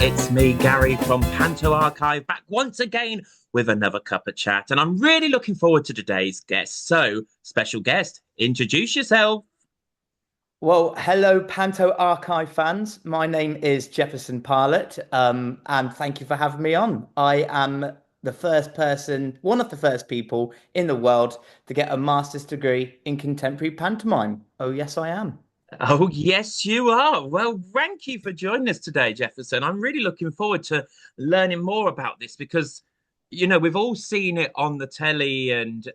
It's me, Gary from Panto Archive, back once again with another Cuppa chat. And I'm really looking forward to today's guest. So, special guest, introduce yourself. Well, hello, Panto Archive fans. My name is Jefferson Parlett, and thank you for having me on. I am the first person, one of the first people in the world to get a master's degree in contemporary pantomime. Oh, yes, I am. Oh, yes, you are. Well, thank you for joining us today, Jefferson. I'm really looking forward to learning more about this because, we've all seen it on the telly and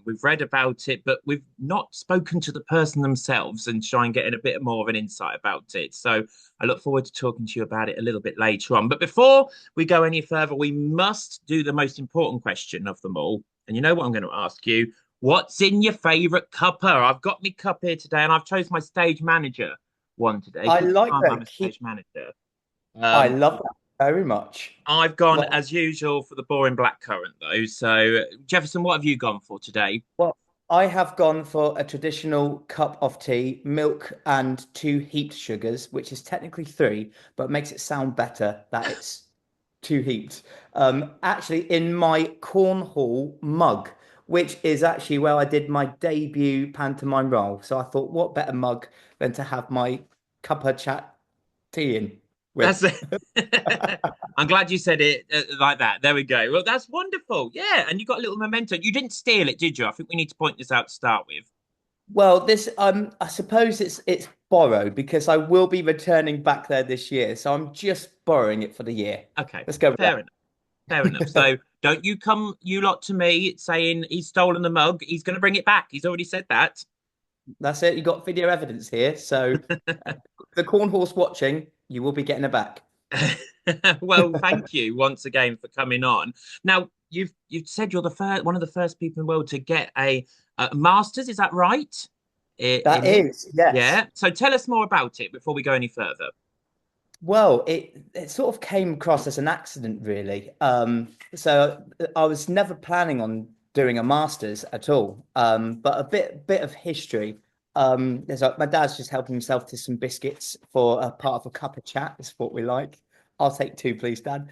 we've read about it, but we've not spoken to the person themselves and try and get a bit more of an insight about it. So I look forward to talking to you about it a little bit later on. But before we go any further, we must do the most important question of them all. And you know what I'm going to ask you? What's in your favourite cuppa? I've got my cup here today, and I've chose my stage manager one today I because like I'm that. a stage manager. I Um, love that very much. I've gone Well, as usual for the boring black currant though. So Jefferson, what have you gone for today? well, I have gone for a traditional cup of tea, milk and two heaped sugars, which is technically three, but makes it sound better that it's two heaped. Actually, in my cornhole mug, which is actually where I did my debut pantomime role. So I thought, what better mug than to have my cuppa chat tea in That's with? it. I'm glad you said it like that. There we go. Well, that's wonderful. Yeah, and you got a little memento. You didn't steal it, did you? I think we need to point this out to start with. Well, this I suppose it's borrowed because I will be returning back there this year. So I'm just borrowing it for the year. Okay, Let's go with fair enough. Fair enough. that. So don't you come, you lot, to me saying he's stolen the mug. He's going to bring it back. He's already said that. That's it. You got video evidence here. So the cornhole's watching, you will be getting it back. Well, thank you once again for coming on. Now, you've said you're the first, one of the first people in the world to get a master's. Is that right? That In it, is, yes. yeah. So tell us more about it before we go any further. Well, it sort of came across as an accident, really. So I was never planning on doing a master's at all. But a bit of history. My dad's just helping himself to some biscuits for a part of a cup of chat. Is what we like. I'll take two, please, Dad.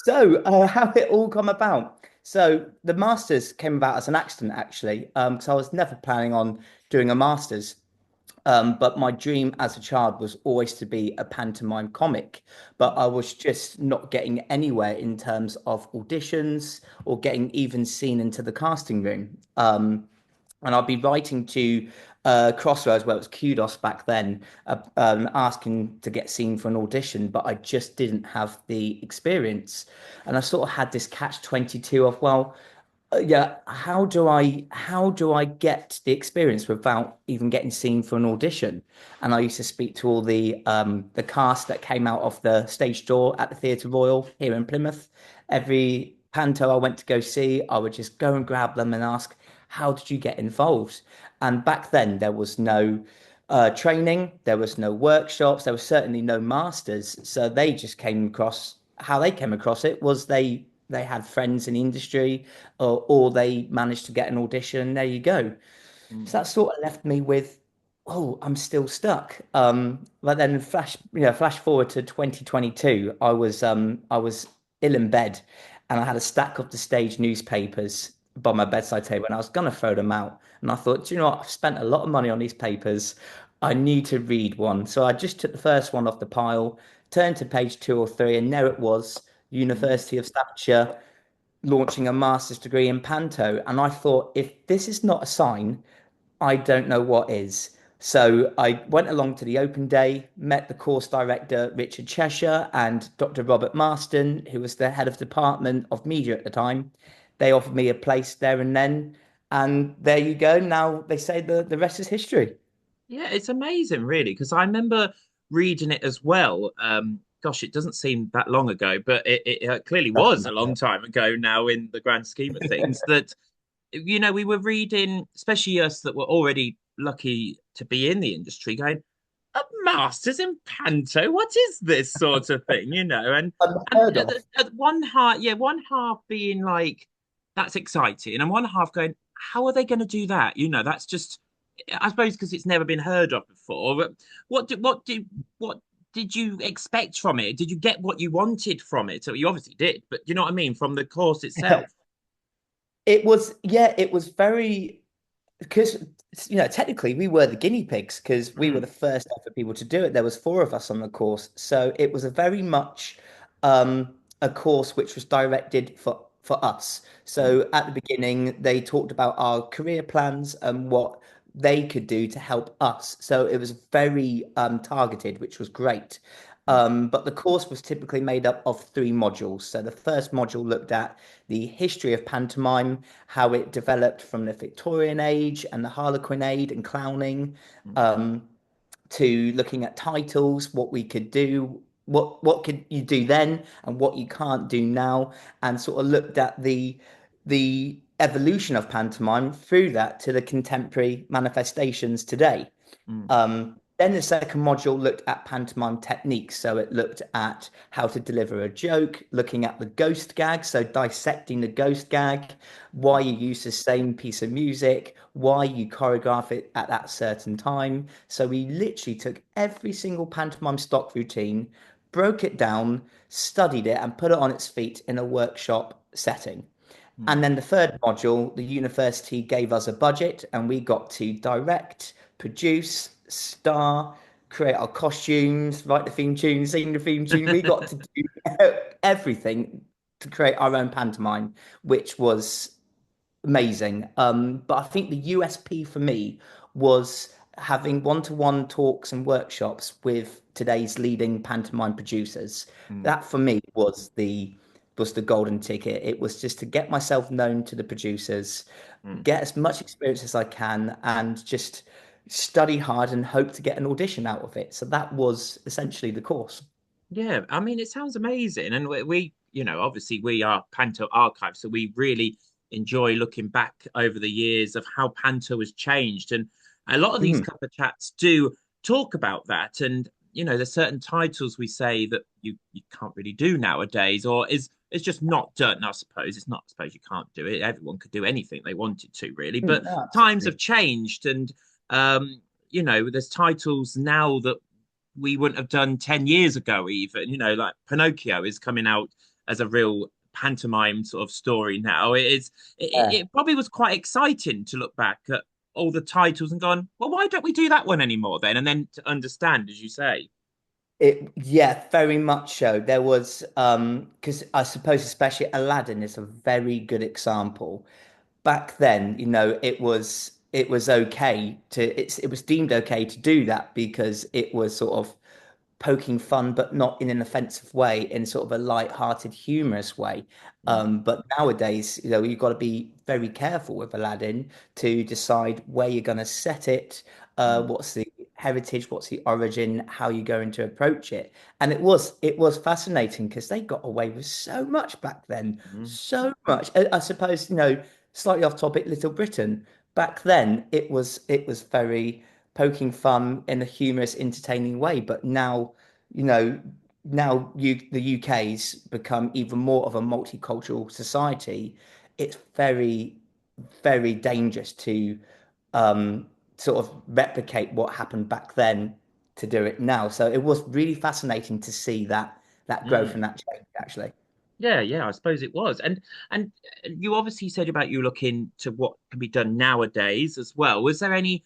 So, how it all come about? So, the masters came about as an accident, actually. Because I was never planning on doing a masters. But my dream as a child was always to be a pantomime comic. But I was just not getting anywhere in terms of auditions or getting even seen into the casting room. And I'd be writing to Crossroads, where it was Kudos back then, asking to get seen for an audition, but I just didn't have the experience. And I sort of had this catch 22 of, well, yeah, how do I get the experience without even getting seen for an audition? And I used to speak to all the cast that came out of the stage door at the Theatre Royal here in Plymouth. Every panto I went to go see, I would just go and grab them and ask, how did you get involved? And back then there was no training, there was no workshops, there was certainly no masters. So they just came across how they came across it was they had friends in the industry or they managed to get an audition. There you go. Mm. So that sort of left me with, oh, I'm still stuck. But then flash forward to 2022. I was ill in bed and I had a stack of the stage newspapers by my bedside table and I was gonna throw them out. And I thought, do you know what? I've spent a lot of money on these papers. I need to read one. So I just took the first one off the pile, turned to page two or three, and there it was, Mm. University of Staffordshire launching a master's degree in Panto. And I thought, if this is not a sign, I don't know what is. So I went along to the open day, met the course director, Richard Cheshire, and Dr. Robert Marston, who was the head of department of media at the time. They offered me a place there and then. And there you go. Now they say the rest is history. Yeah, it's amazing, really, because I remember reading it as well. Gosh, it doesn't seem that long ago, but it clearly Doesn't was a long matter. time ago now in the grand scheme of things. That, we were reading, especially us that were already lucky to be in the industry, going, a master's in panto, what is this sort of thing, and Unheard of. at one half, yeah, one half being like, that's exciting, and one half going, how are they going to do that? That's just, I suppose, because it's never been heard of before. But what did you expect from it? Did you get what you wanted from it? So you obviously did, but you know what I mean, from the course itself. It was, yeah, it was very, because technically we were the guinea pigs because we were Mm, the first ever people to do it. There was four of us on the course, so it was a very much a course which was directed for us. mm, So at the beginning, they talked about our career plans and what they could do to help us. So it was very targeted, which was great. mm, But the course was typically made up of three modules. So the first module looked at the history of pantomime, how it developed from the Victorian age and the Harlequinade and clowning, mm, um, to looking at titles, what we could do, what could you do then, and what you can't do now, and sort of looked at the evolution of pantomime through that to the contemporary manifestations today. mm, Then the second module looked at pantomime techniques. So it looked at how to deliver a joke, looking at the ghost gag, so dissecting the ghost gag, why mm, you use the same piece of music, why you choreograph it at that certain time. So we literally took every single pantomime stock routine, broke it down, studied it, and put it on its feet in a workshop setting. mm. And then the third module, the university gave us a budget and we got to direct, produce, star, create our costumes, write the theme tune, sing the theme tune. We got to do everything to create our own pantomime, which was amazing. But I think the USP for me was having one-to-one talks and workshops with today's leading pantomime producers. Mm, That for me was the golden ticket. It was just to get myself known to the producers, mm. get as much experience as I can, and just study hard and hope to get an audition out of it. So that was essentially the course. Yeah, I mean, it sounds amazing. And you know, obviously we are Panto Archive, so we really enjoy looking back over the years of how Panto has changed. And a lot of these Mhm. Cuppa chats do talk about that. And, you know, there's certain titles we say that you can't really do nowadays, or is it's just not done. I suppose it's not, I suppose you can't do it. Everyone could do anything they wanted to, really. But No, times have absolutely. changed, and you know, there's titles now that we wouldn't have done 10 years ago, even. You know, like Pinocchio is coming out as a real pantomime sort of story now. It probably was quite exciting to look back at all the titles and gone, well, why don't we do that one anymore then? And then to understand, as you say. Yeah, very much so. There was because I suppose especially Aladdin is a very good example. Back then, it was okay it was deemed okay to do that because it was sort of poking fun, but not in an offensive way, in sort of a light-hearted, humorous way. Mm, But nowadays, you've got to be very careful with Aladdin to decide where you're going to set it, mm, what's the heritage, what's the origin, how you're going to approach it. And it was fascinating because they got away with so much back then, mm, so much. I suppose, slightly off topic, Little Britain. Back then, it was very poking fun in a humorous, entertaining way. But you know, the UK's become even more of a multicultural society. It's very, very dangerous to sort of replicate what happened back then to do it now. So it was really fascinating to see that growth mm. and that change, actually. Yeah, yeah, I suppose it was. And you obviously said about you looking to what can be done nowadays as well. Was there any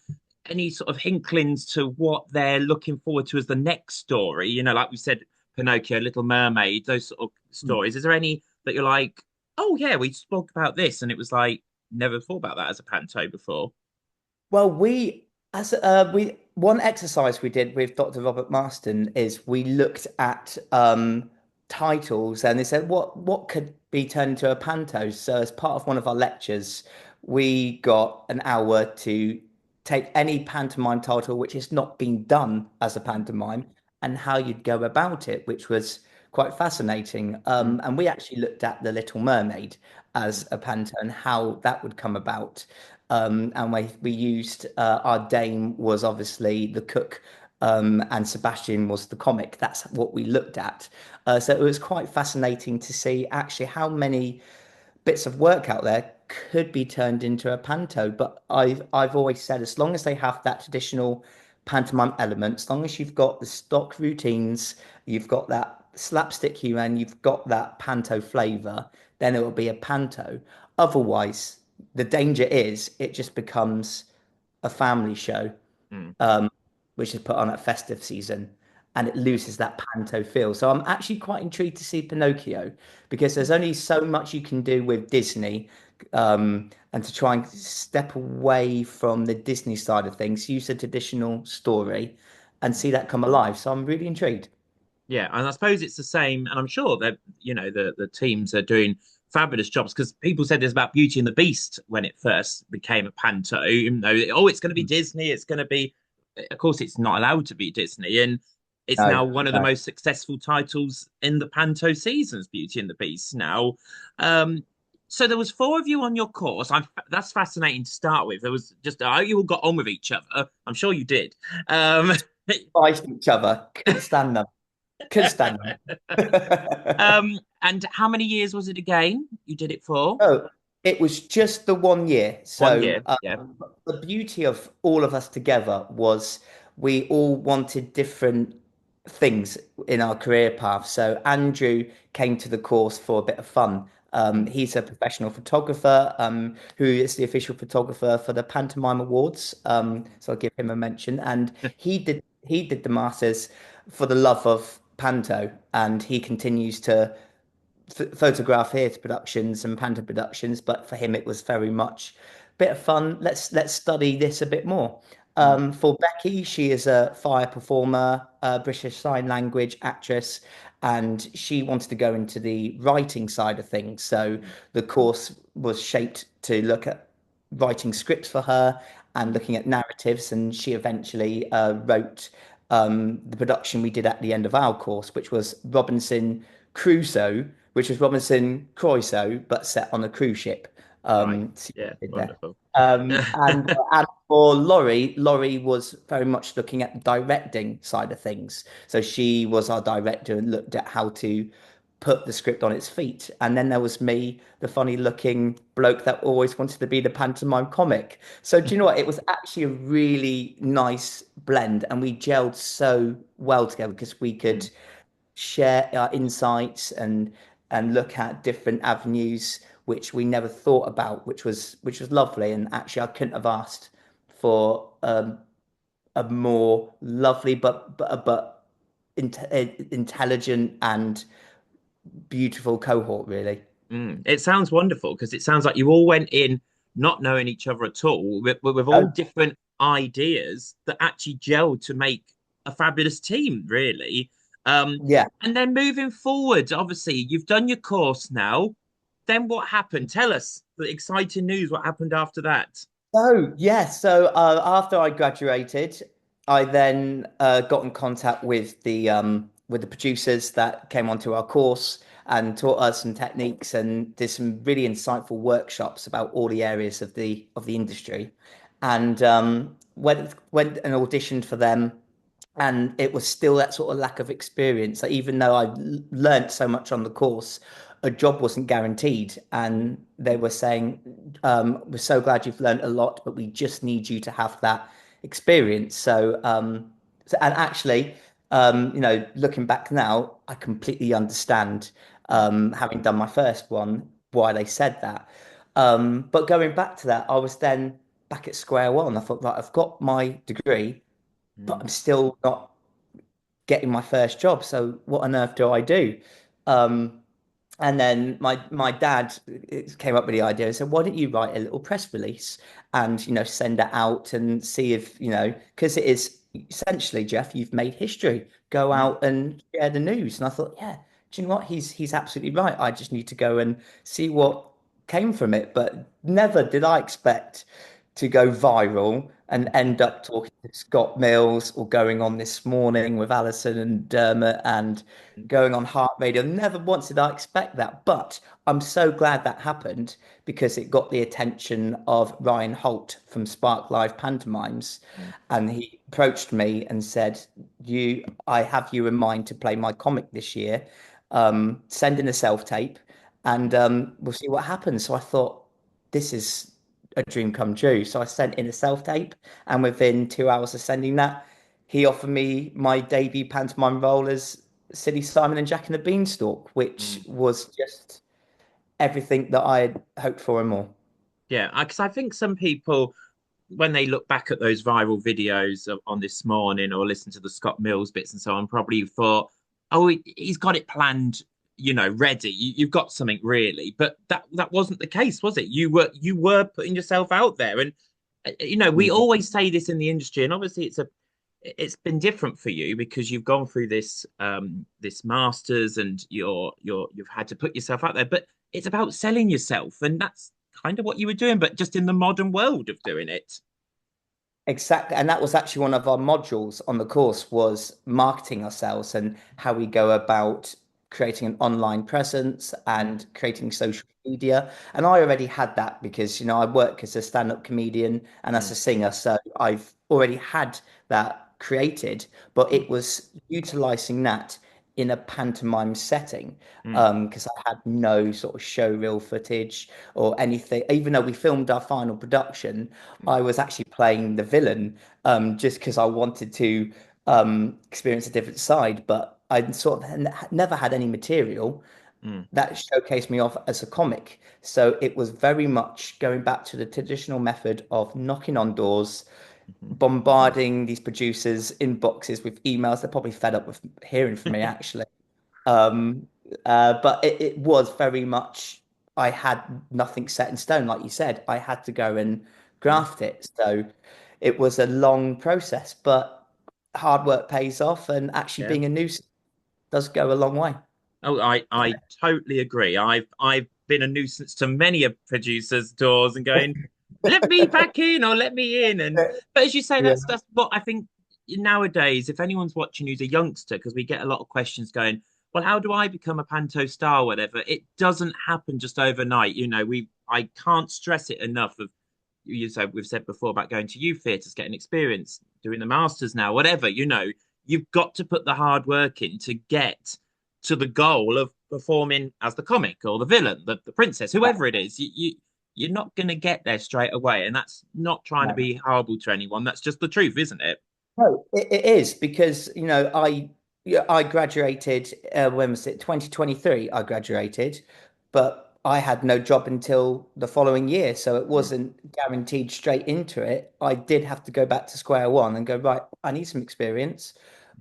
sort of hinklings to what they're looking forward to as the next story? You know, like we said, Pinocchio, Little Mermaid, those sort of stories. Is there any that you're like, oh yeah, we spoke about this, and it was like never thought about that as a panto before. Well, we one exercise we did with Dr. Robert Marston is we looked at titles and they said what could be turned into a panto. So as part of one of our lectures, we got an hour to take any pantomime title which has not been done as a Mm, pantomime and how you'd go about it, which was quite fascinating. mm, And we actually looked at The Little Mermaid mm, as a panto and how that would come about. And we used our Dame was obviously the cook, and Sebastian was the comic. That's what we looked at. So it was quite fascinating to see actually how many bits of work out there could be turned into a panto. But I've always said as long as they have that traditional pantomime element, as long as you've got the stock routines, you've got that slapstick humor, and you've got that panto flavor, then it will be a panto. Otherwise, the danger is it just becomes a family show, Mm. um, which is put on at festive season, and it loses that panto feel. So I'm actually quite intrigued to see Pinocchio because there's only so much you can do with Disney, and to try and step away from the Disney side of things, use a traditional story, and see that come alive. So I'm really intrigued. Yeah, and I suppose it's the same, and I'm sure that the teams are doing fabulous jobs because people said this about Beauty and the Beast when it first became a panto. Even though it's going to be Disney, it's going to be, of course, it's not allowed to be Disney, and it's now No, one of the no. most successful titles in the panto seasons, Beauty and the Beast. Now, um, so there was four of you on your course. That's fascinating to start with. There was just you all got on with each other. I'm sure you did. Um, Fight each other. Couldn't stand them. Couldn't stand them. And how many years was it again? You did it for Oh, it was just the 1 year. 1 year. So Yeah. the beauty of all of us together was we all wanted different things in our career path. So Andrew came to the course for a bit of fun. Mm, He's a professional photographer, who is the official photographer for the Pantomime Awards. So I'll give him a mention. And he did the masters for the love of Panto, and he continues to photograph theatre productions and Panto productions, but for him it was very much a bit of fun. Let's study this a bit more. mm, For Becky, she is a fire performer, British Sign Language actress, and she wanted to go into the writing side of things. So mm, the course was shaped to look at writing scripts for her and mm, looking at narratives, and she eventually wrote the production we did at the end of our course, which was Robinson Crusoe, which was Robinson Crusoe, but set on a cruise ship. right. So Yeah. you did there. Wonderful. And for Laurie was very much looking at the directing side of things. So she was our director and looked at how to put the script on its feet. And then there was me, the funny looking bloke that always wanted to be the pantomime comic. So do you know what? It was actually a really nice blend, and we gelled so well together because we Mm, could share our insights and look at different avenues which we never thought about, which was lovely. And actually, I couldn't have asked for a more lovely but intelligent and beautiful cohort, really. mm. It sounds wonderful because it sounds like you all went in not knowing each other at all, with all Oh, different ideas that actually gelled to make a fabulous team, really. yeah. And then moving forward, obviously, you've done your course now. Then what happened? Tell us the exciting news. What happened after that? So after I graduated, I then got in contact with the producers that came onto our course and taught us some techniques and did some really insightful workshops about all the areas of the industry, and went and auditioned for them, and it was still that sort of lack of experience. Like, even though learned so much on the course, a job wasn't guaranteed, and they were saying, "We're so glad you've learned a lot, but we just need you to have that experience." And actually, looking back now, I completely understand, Mm, having done my first one, why they said that. But going back to that, I was then back at square one. I thought, right, I've got my degree, but mm, I'm still not getting my first job. So what on earth do I do? Um, and then my dad came up with the idea and said, why don't you write a little press release and send it out and see if because it is essentially, Jeff, you've made history. Go mm, out and share the news. And I thought, yeah, do you know what? He's absolutely right. I just need to go and see what came from it. But never did I expect to go viral and end up talking to Scott Mills or going on This Morning with Alison and Dermot and mm, going on Heart Radio. Never once did I expect that. But I'm so glad that happened because it got the attention of Ryan Holt from Spark Live Pantomimes. mm, And he approached me and said, I have you in mind to play my comic this year. Send in a self-tape and mm. we'll see what happens. So I thought, this is a dream come true. So I sent in a self tape, and within 2 hours of sending that, he offered me my debut pantomime role as Silly Simon and Jack and the Beanstalk, which Mm. was just everything that I had hoped for and more. Yeah, because I think some people, when they look back at those viral videos on This Morning or listen to the Scott Mills bits and so on, probably thought, oh, he's got it planned, ready. You've got something really, but that wasn't the case, was it? You were putting yourself out there, and we Mm. always say this in the industry, and obviously it's been different for you because you've gone through this masters and you've had to put yourself out there, but it's about selling yourself, and that's kind of what you were doing, but just in the modern world of doing it. Exactly. And that was actually one of our modules on the course was marketing ourselves and how we go about creating an online presence Mm, and creating social media. And I already had that because, I work as a stand-up comedian and as mm, a singer. So I've already had that created, but mm, it was utilizing that in a pantomime setting. mm, Because I had no sort of show reel footage or anything. Even though we filmed our final production, mm, I was actually playing the villain just because I wanted to experience a different side, but I sort of never had any material mm, that showcased me off as a comic. So it was very much going back to the traditional method of knocking on doors, mhm. bombarding these producers' inboxes with emails. They're probably fed up with hearing from me, actually. Um, but it was very much, I had nothing set in stone. Like you said, I had to go and Yeah, graft it. So it was a long process, but hard work pays off, and actually yeah. being a nuisance does go a long way. Oh, I totally agree. I've been a nuisance to many of producers' doors and going, let me back in or let me in. And but as you say, Yeah. that's what I think nowadays, if anyone's watching who's a youngster, because we get a lot of questions going, well, how do I become a Panto star, whatever? It doesn't happen just overnight. I can't stress it enough of we've said before about going to youth theatres, getting experience, doing the masters now, whatever, you've got to put the hard work in to get to the goal of performing as the comic or the villain, the princess, whoever it is. You're not going to get there straight away. And that's not trying to No. be horrible to anyone. That's just the truth, isn't it? No, it is because I graduated when was it 2023 I graduated, but I had no job until the following year, so it Mm, wasn't guaranteed straight into it. I did have to go back to square one and go, right, I need some experience.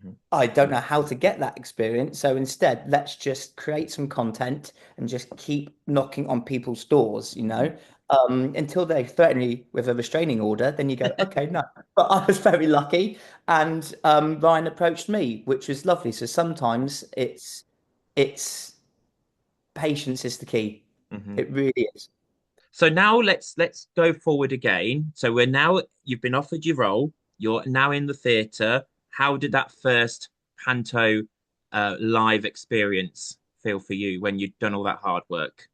mhm, I don't know how to get that experience. So instead, let's just create some content and just keep knocking on people's doors, mm. until they threaten me with a restraining order. Then you go, okay, no. But I was very lucky, and Ryan approached me, which was lovely. So sometimes it's patience is the key. Mhm. It really is. So now let's go forward again. So you've been offered your role. You're now in the theatre. How did that first Panto live experience feel for you when you'd done all that hard work?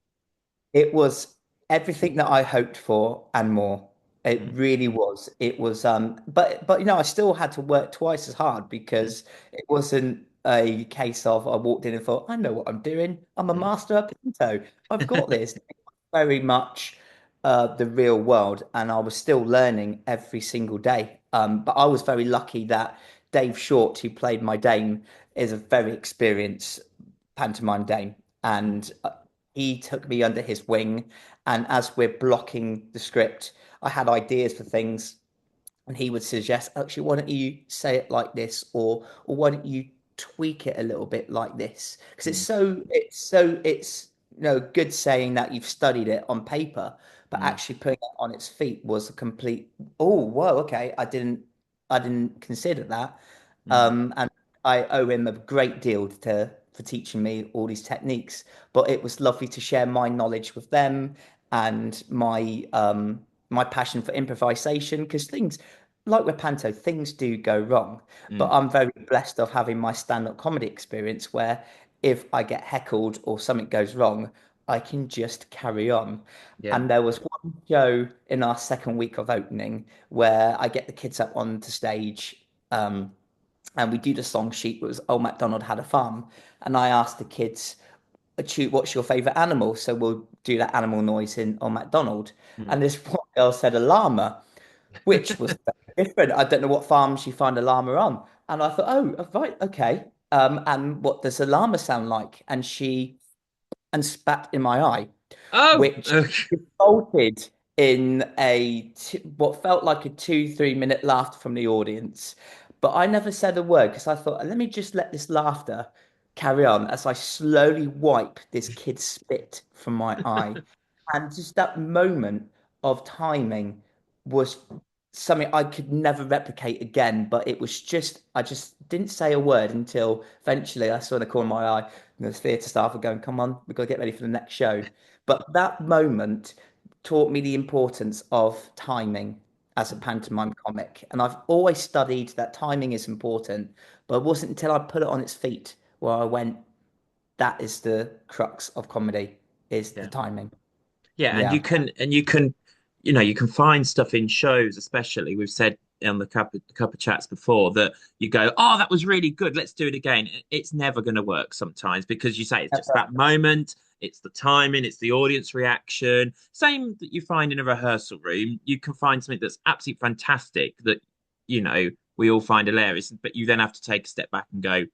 It was everything that I hoped for and more. It Mm, really was. It was but I still had to work twice as hard mm, because it wasn't a case of I walked in and thought, I know what I'm doing. I'm a mm, master at Panto. I've got this. Very much the real world, and I was still learning every single day. But I was very lucky that Dave Short, who played my Dame, is a very experienced pantomime Dame, mm, and he took me under his wing. And as we're blocking the script, I had ideas for things, and he would suggest, actually, why don't you say it like this, or why don't you tweak it a little bit like this? Because mm, it's good saying that you've studied it on paper, but mm, actually putting it on its feet was a complete, oh, whoa, okay, I didn't consider that. mm, And I owe him a great deal for teaching me all these techniques. But it was lovely to share my knowledge with them and my passion for improvisation because things like with Panto, things do go wrong. But mm. I'm very blessed of having my stand-up comedy experience where if I get heckled or something goes wrong, I can just carry on. Yeah. And there was one show in our second week of opening where I get the kids up onto stage, and we do the song sheet. It was Old MacDonald Had a Farm. And I asked the kids, what's your favorite animal? So we'll do that animal noise in Old MacDonald. Mm. And this one girl said a llama, which was different. I don't know what farms you find a llama on. And I thought, oh, right, okay. And what does a llama sound like? And she and spat in my eye, Oh, which resulted in what felt like a 2, 3 minute laughter from the audience. But I never said a word because I thought, let me just let this laughter carry on as I slowly wipe this kid's spit from my eye. And just that moment of timing was something I could never replicate again. But it was just, I just didn't say a word until eventually I saw in the corner of my eye, and the theatre staff were going, come on, we've got to get ready for the next show. But that moment taught me the importance of timing as a pantomime comic. And I've always studied that timing is important, but it wasn't until I put it on its feet where I went, that is the crux of comedy, is the yeah. timing. Yeah, and Yeah. you can find stuff in shows, especially we've said on the couple of chats before that you go, oh, that was really good. Let's do it again. It's never going to work sometimes because you say it's just that moment, it's the timing, it's the audience reaction. Same that you find in a rehearsal room. You can find something that's absolutely fantastic that, we all find hilarious, but you then have to take a step back and go,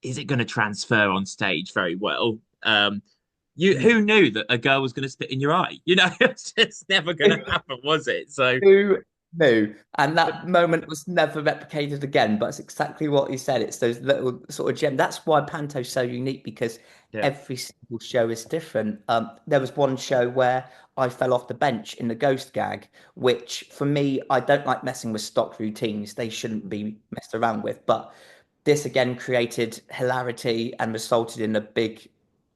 is it going to transfer on stage very well? Who knew that a girl was going to spit in your eye? It's just never going to happen, was it? So, Who knew? And but that moment was never replicated again. But it's exactly what you said. It's those little sort of gem. That's why Panto's so unique because yeah, every single show is different. There was one show where I fell off the bench in the ghost gag, which for me, I don't like messing with stock routines. They shouldn't be messed around with. But this again created hilarity and resulted in a big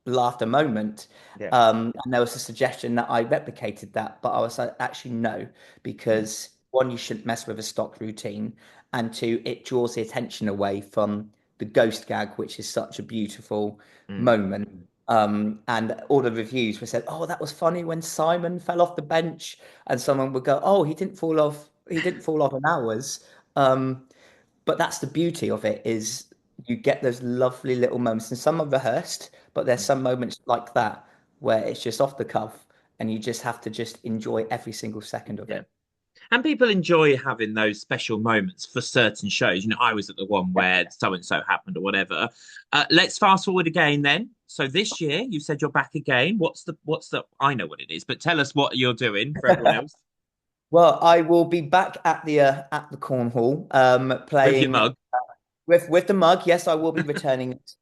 laughter moment. yeah, And there was a suggestion that I replicated that, but I was like, actually, no, mm, because one, you shouldn't mess with a stock routine, and two, it draws the attention away from the ghost gag, which is such a beautiful mm, moment. And all the reviews were said, oh, that was funny when Simon fell off the bench, and someone would go, oh, he didn't fall off, he didn't fall off in hours. But that's the beauty of it is you get those lovely little moments, and some are rehearsed, but there's mm, some moments like that where it's just off the cuff, and you just have to just enjoy every single second of yeah. it. And people enjoy having those special moments for certain shows. I was at the one where so and so happened or whatever. Let's fast forward again then. So this year, you said you're back again. What's the? I know what it is, but tell us what you're doing for everyone else Well, I will be back at the Cornhall, with your playing mug. with the mug. Yes, I will be returning it.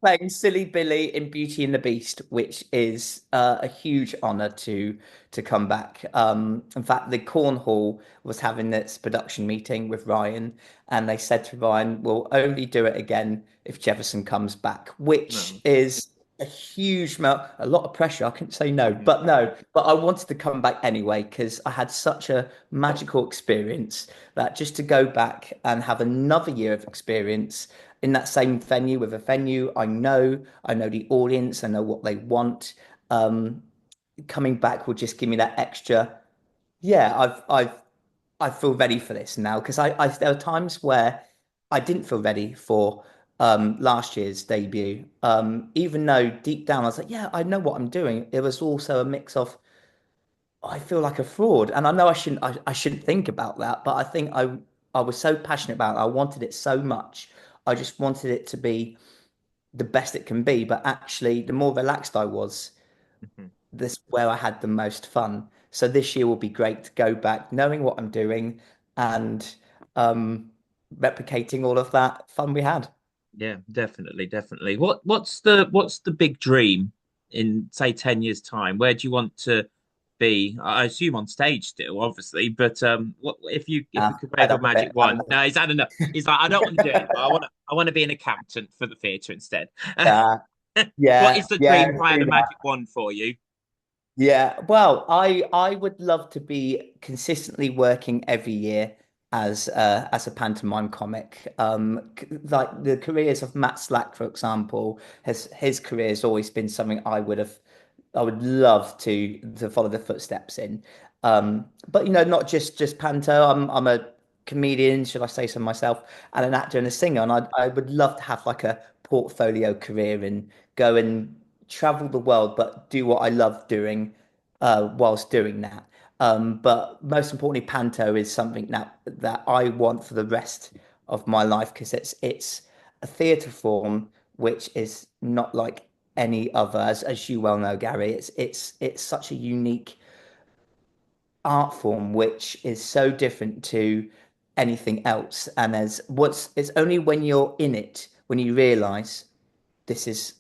Playing Silly Billy in Beauty and the Beast, which is a huge honor to come back. In fact, the Cornhall was having its production meeting with Ryan, and they said to Ryan, "We'll only do it again if Jefferson comes back," which No. is a lot of pressure. I couldn't say no, Mhm. but no, but I wanted to come back anyway because I had such a magical experience that just to go back and have another year of experience in that same venue with a venue I know the audience, I know what they want. Um, Coming back will just give me that extra. Yeah, I feel ready for this now because I there are times where I didn't feel ready for last year's debut. Even though deep down I was like, yeah, I know what I'm doing. It was also a mix of I feel like a fraud, and I know I shouldn't think about that, but I think I was so passionate about it. I wanted it so much. I just wanted it to be the best it can be. But actually, the more relaxed I was, Mhm. this where I had the most fun. So this year will be great to go back, knowing what I'm doing and um, replicating all of that fun we had. Yeah, definitely, definitely. What's the big dream in say 10 years time? Where do you want to be? I assume on stage still, obviously, but what if we could Fed wave a up of magic it. I wand? No, he's had enough. He's like, I don't want to do it anymore. I want to be an accountant for the theatre instead. Yeah, What is the yeah, dream if I had do a that. magic wand for you? Yeah, well, I would love to be consistently working every year as a pantomime comic. Like the careers of Matt Slack, for example, has his career has always been something I would love to follow the footsteps in. But not just Panto. I'm a comedian, should I say so myself, and an actor and a singer, and I would love to have like a portfolio career and go and travel the world, but do what I love doing whilst doing that. But most importantly, Panto is something that I want for the rest of my life because it's a theatre form which is not like any other, as you well know, Gary. It's such a unique art form which is so different to anything else. And there's what's it's only when you're in it when you realize this is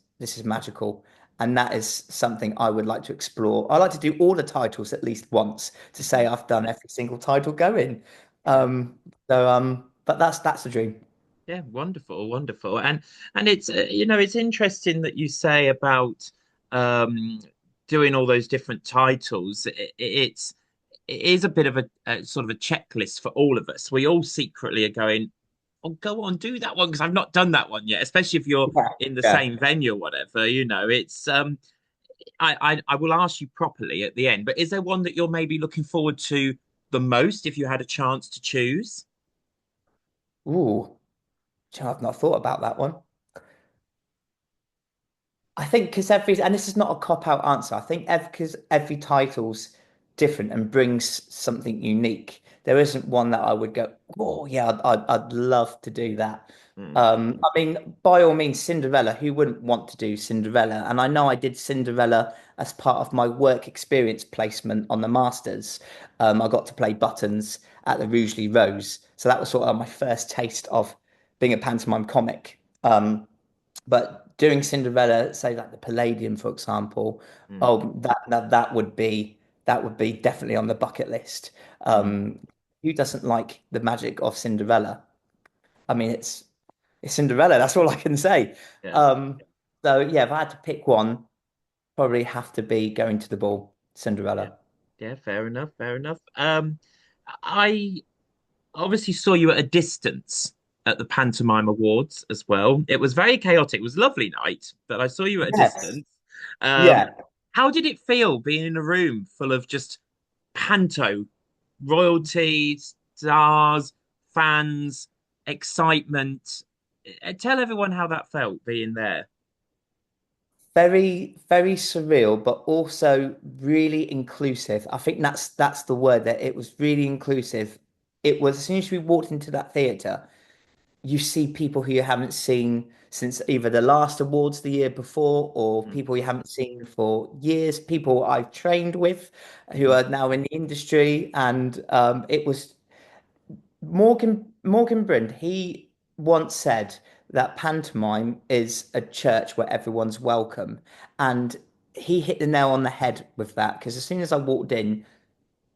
magical. And that is something I would like to explore. I like to do all the titles at least once to say Mhm. I've done every single title going. Yeah. But that's the dream. Yeah, wonderful, wonderful. And it's it's interesting that you say about um doing all those different titles. It is a bit of a sort of a checklist for all of us. We all secretly are going, "Oh, go on, do that one," because I've not done that one yet, especially if you're Yeah, in the yeah. same venue or whatever, it's I will ask you properly at the end, but is there one that you're maybe looking forward to the most if you had a chance to choose? Ooh, I've not thought about that one. I think because and this is not a cop out answer. I think because every title's different and brings something unique. There isn't one that I would go, oh yeah, I'd love to do that. Mm, I mean, by all means, Cinderella. Who wouldn't want to do Cinderella? And I know I did Cinderella as part of my work experience placement on the Masters. I got to play Buttons at the Rugeley Rose, so that was sort of my first taste of being a pantomime comic. But doing Cinderella, say like the Palladium, for example, mm, oh, that would be definitely on the bucket list. mm. Um, who doesn't like the magic of Cinderella? I mean, it's Cinderella. That's all I can say. Yeah. Um, so yeah, if I had to pick one, probably have to be going to the ball, Yeah. Cinderella. Yeah, fair enough, fair enough. I obviously saw you at a distance at the Pantomime Awards as well. It was very chaotic. It was a lovely night, but I saw you at a Yes. distance. Um, Yeah. how did it feel being in a room full of just Panto, royalty, stars, fans, excitement? Tell everyone how that felt being there. Very, very surreal, but also really inclusive. I think that's the word that it was really inclusive. It was as soon as we walked into that theatre, you see people who you haven't seen since either the last awards the year before or Mm, people you haven't seen for years, people I've trained with who mm, are now in the industry. And it was Morgan Brind, he once said that pantomime is a church where everyone's welcome. And he hit the nail on the head with that because as soon as I walked in,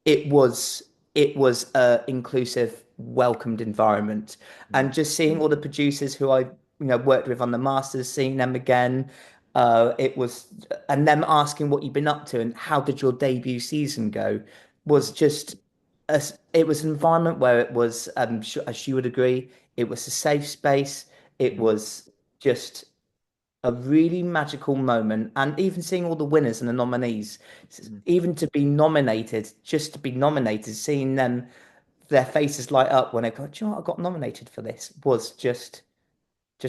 it was it was a inclusive, welcomed environment. mm, And just seeing all the producers who I worked with on the Masters, seeing them again, it was and them asking what you've been up to and how did your debut season go was mm, just it was an environment where it was as you would agree, it was a safe space. It mm, was just a really magical moment. And even seeing all the winners and the nominees, mm. even to be nominated, just to be nominated, seeing them, their faces light up when they go, do you know what, I got nominated for this was just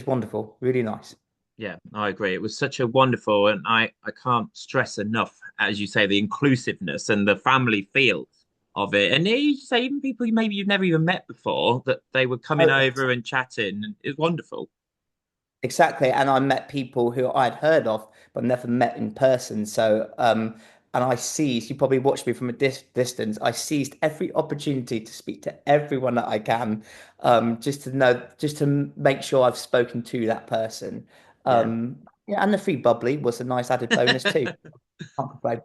wonderful, really nice. Yeah, I agree. It was such a wonderful, and I can't stress enough, as you say, the inclusiveness and the family feel of it. And you say even people maybe you've never even met before that they were coming Oh, over and chatting, and it was wonderful. exactly. And I met people who I'd heard of but never met in person. And I seized, you probably watched me from a distance. I seized every opportunity to speak to everyone that I can, just to know, just to make sure I've spoken to that person. Yeah. Yeah, and the free bubbly was a nice added bonus too. Can't complain.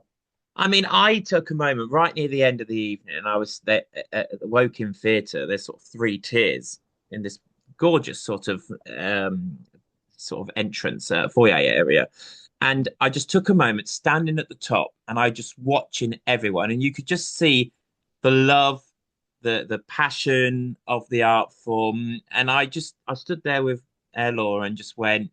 I mean, I took a moment right near the end of the evening, and I was there at the Woking Theatre. There's sort of three tiers in this gorgeous sort of entrance foyer area, and I just took a moment standing at the top, and I just watching everyone, and you could just see the love, the passion of the art form, and I stood there with Laura and just went,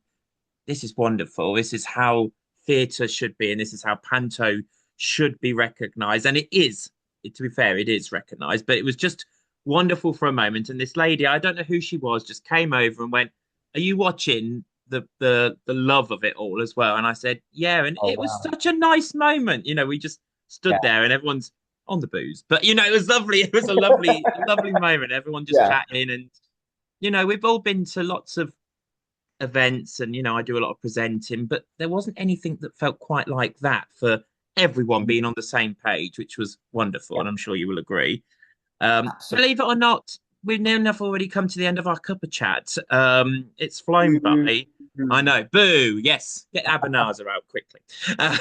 this is wonderful. This is how theatre should be, and this is how Panto should be recognised. And it is, to be fair, it is recognised, but it was just wonderful for a moment. And this lady, I don't know who she was, just came over and went, "Are you watching the love of it all as well?" And I said, "Yeah." And Oh it was wow. such a nice moment. We just stood Yeah. there, and everyone's on the booze. But it was lovely. It was a lovely, lovely moment. Everyone just Yeah, chatting, and we've all been to lots of events, and I do a lot of presenting, but there wasn't anything that felt quite like that for everyone being on the same page, which was wonderful, yeah, and I'm sure you will agree. absolutely. Believe it or not, we've now enough already come to the end of our cup of chat. It's flown Ooh. by. I know. Boo. Yes. Get Abanaza out quickly. Uh,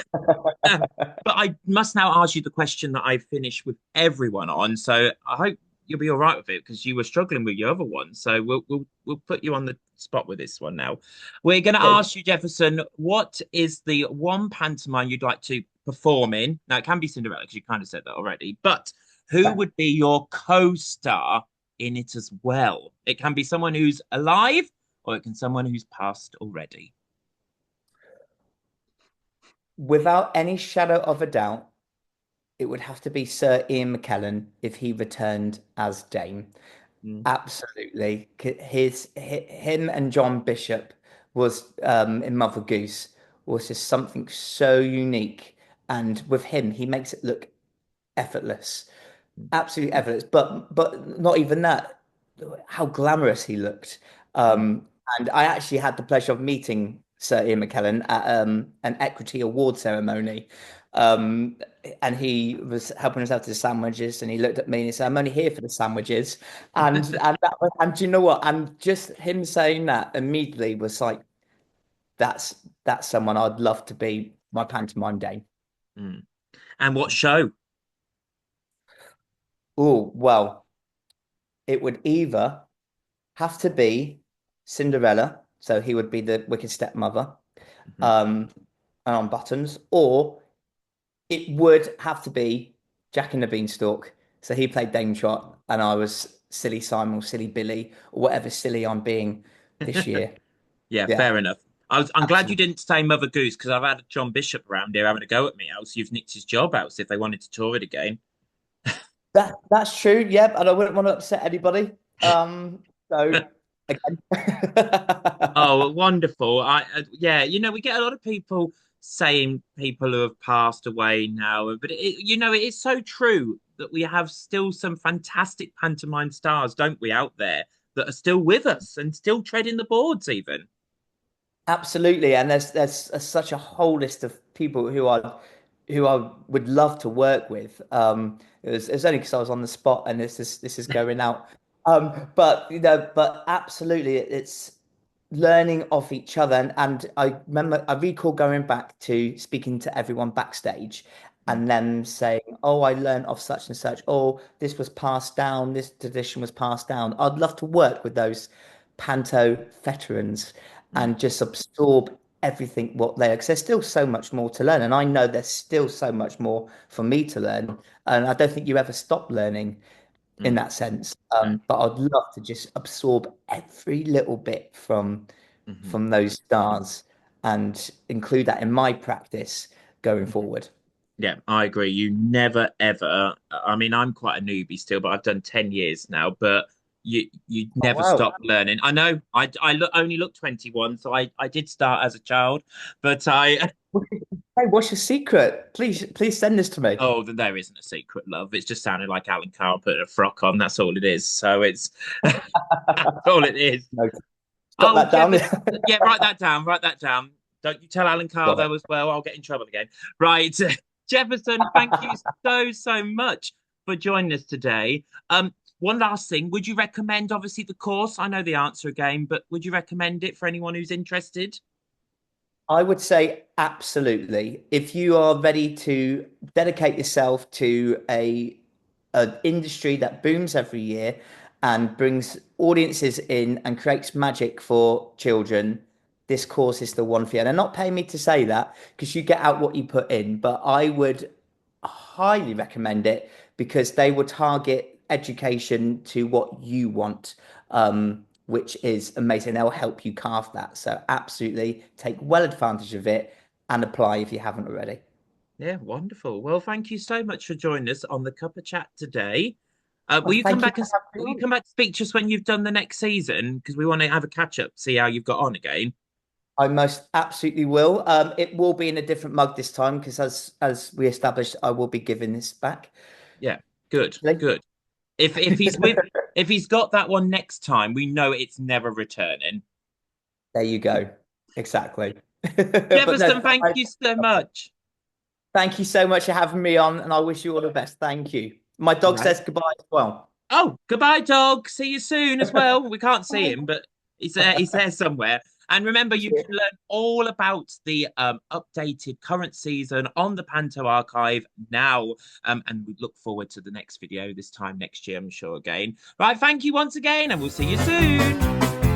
but I must now ask you the question that I finished with everyone on. So I hope you'll be all right with it because you were struggling with your other one. So we'll put you on the spot with this one now. We're going to Okay. ask you, Jefferson, what is the one pantomime you'd like to perform in? Now it can be Cinderella because you kind of said that already, but who would be your co-star in it as well? It can be someone who's alive, or it can someone who's passed already. Without any shadow of a doubt, it would have to be Sir Ian McKellen if he returned as Dane. Mm. Absolutely. Him and John Bishop was in Mother Goose was just something so unique. And with him, he makes it look effortless, absolutely effortless. But not even that. How glamorous he looked. Mm. And I actually had the pleasure of meeting Sir Ian McKellen at an equity award ceremony. Um, and he was helping us out to the sandwiches, and he looked at me and he said, "I'm only here for the sandwiches." And do you know what? And just him saying that immediately was like, "That's that's someone I'd love to be my pantomime Dane." Mm. And what show? Oh, well, it would either have to be Cinderella, so he would be the wicked stepmother, Mhm. um, and on buttons, or it would have to be Jack and the Beanstalk. So he played Dame Trot, and I was Silly Simon or Silly Billy or whatever silly I'm being this year. Yeah, Yeah, fair enough. I'm glad you absolutely. didn't say Mother Goose because I've had John Bishop around here having a go at me. Else you've nicked his job out if they wanted to tour it again. That's true. Yeah, and I wouldn't want to upset anybody. So again, Oh, wonderful. Yeah, we get a lot of people saying people who have passed away now, but it is so true that we have still some fantastic pantomime stars, don't we, out there that are still with us and still treading the boards even. absolutely, and there's such a whole list of people who I would love to work with. It was only because I was on the spot, and this is going out. But absolutely, it's learning off each other. And I recall going back to speaking to everyone backstage, Mm, and them saying, "Oh, I learned off such and such. Oh, this was passed down. This tradition was passed down." I'd love to work with those Panto veterans mm, and just absorb everything what they are, because there's still so much more to learn, and I know there's still so much more for me to learn, and I don't think you ever stop learning in mm. that sense. No. But I'd love to just absorb every little bit Mhm, from those stars and include that in my practice going mhm. forward. Yeah, I agree. You never ever. I mean, I'm quite a newbie still, but I've done 10 years now. But you Oh, never wow. stop learning. I know. Only look 21, so I did start as a child, but I Hey, what's your secret? Please send this to me. oh, there isn't a secret love. It's just sounding like Alan Carr putting a frock on. That's all it is. So it's that's all it is. No, jot Oh, that down. Jefferson. Yeah, write that down. Write that down. Don't you tell Alan Carr Got it. though as well. I'll get in trouble again. Right, Jefferson. Thank you so much for joining us today. One last thing. Would you recommend, obviously, the course? I know the answer again, but would you recommend it for anyone who's interested? I would say absolutely. If you are ready to dedicate yourself to a an industry that booms every year and brings audiences in and creates magic for children, this course is the one for you. And they're not paying me to say that because you get out what you put in, but I would highly recommend it because they will target education to what you want, which is amazing. They'll help you carve that. So absolutely take well advantage of it and apply if you haven't already. Yeah, wonderful. Well, thank you so much for joining us on the Cup of Chat today. Well, thank you for Will having you me on. come back to speak to us when you've done the next season? Because we want to have a catch up, see how you've got on again. I most absolutely will. It will be in a different mug this time because as we established, I will be giving this back. Yeah, good, Like, good. If he's with if he's got that one next time, we know it's never returning. there you go. Exactly. But no, Jefferson, thank you so much. thank you so much for having me on, and I wish you all the best. Thank you. My dog Right. says goodbye as well. Oh, goodbye, dog. See you soon as well. We can't see him, but he's there somewhere. And remember, you can learn all about the updated current season on the Panto archive now. And we look forward to the next video this time next year, I'm sure, again. Right, thank you once again, and we'll see you soon.